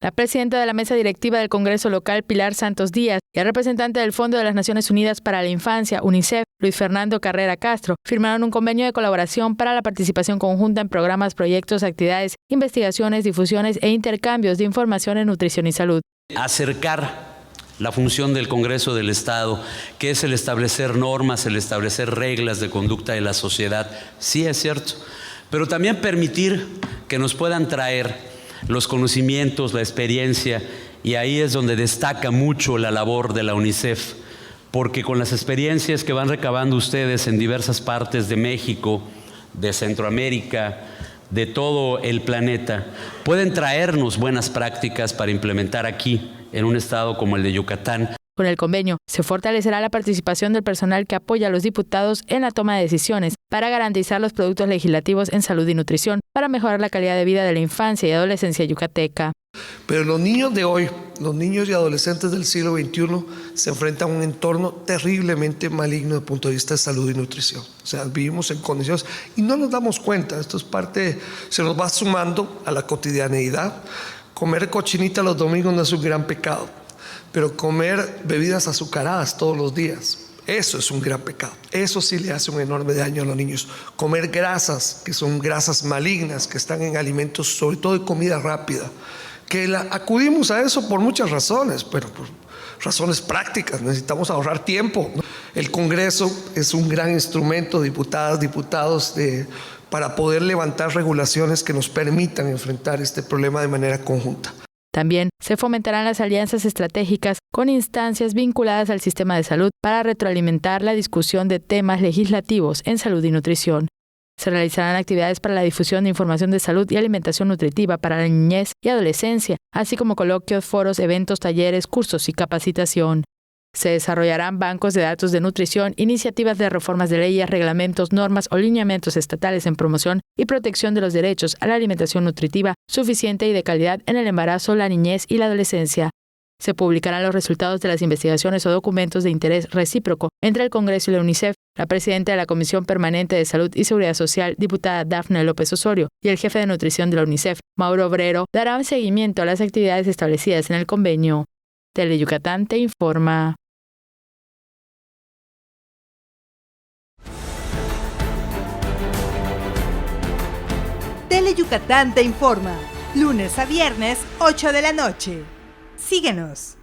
La presidenta de la mesa directiva del Congreso local, Pilar Santos Díaz, y el representante del Fondo de las Naciones Unidas para la Infancia, UNICEF, Luis Fernando Carrera Castro, firmaron un convenio de colaboración para la participación conjunta en programas, proyectos, actividades, investigaciones, difusiones e intercambios de información en nutrición y salud. Acercar la función del Congreso del Estado, que es el establecer normas, el establecer reglas de conducta de la sociedad, sí es cierto, pero también permitir que nos puedan traer los conocimientos, la experiencia, y ahí es donde destaca mucho la labor de la UNICEF, porque con las experiencias que van recabando ustedes en diversas partes de México, de Centroamérica, de todo el planeta, pueden traernos buenas prácticas para implementar aquí, en un estado como el de Yucatán. Con el convenio, se fortalecerá la participación del personal que apoya a los diputados en la toma de decisiones para garantizar los productos legislativos en salud y nutrición, para mejorar la calidad de vida de la infancia y adolescencia yucateca. Pero los niños de hoy, los niños y adolescentes del siglo XXI, se enfrentan a un entorno terriblemente maligno desde el punto de vista de salud y nutrición. O sea, vivimos en condiciones y no nos damos cuenta. Esto es parte, se nos va sumando a la cotidianeidad. Comer cochinita los domingos no es un gran pecado, pero comer bebidas azucaradas todos los días, eso es un gran pecado. Eso sí le hace un enorme daño a los niños. Comer grasas, que son grasas malignas, que están en alimentos, sobre todo de comida rápida, que acudimos a eso por muchas razones, pero por razones prácticas. Necesitamos ahorrar tiempo. El Congreso es un gran instrumento, diputadas, diputados, para poder levantar regulaciones que nos permitan enfrentar este problema de manera conjunta. También se fomentarán las alianzas estratégicas con instancias vinculadas al sistema de salud para retroalimentar la discusión de temas legislativos en salud y nutrición. Se realizarán actividades para la difusión de información de salud y alimentación nutritiva para la niñez y adolescencia, así como coloquios, foros, eventos, talleres, cursos y capacitación. Se desarrollarán bancos de datos de nutrición, iniciativas de reformas de leyes, reglamentos, normas o lineamientos estatales en promoción y protección de los derechos a la alimentación nutritiva suficiente y de calidad en el embarazo, la niñez y la adolescencia. Se publicarán los resultados de las investigaciones o documentos de interés recíproco entre el Congreso y la UNICEF. La presidenta de la Comisión Permanente de Salud y Seguridad Social, diputada Dafne López Osorio, y el jefe de nutrición de la UNICEF, Mauro Obrero, darán seguimiento a las actividades establecidas en el convenio. Tele Yucatán te informa. Tele Yucatán te informa, lunes a viernes, 8 de la noche. Síguenos.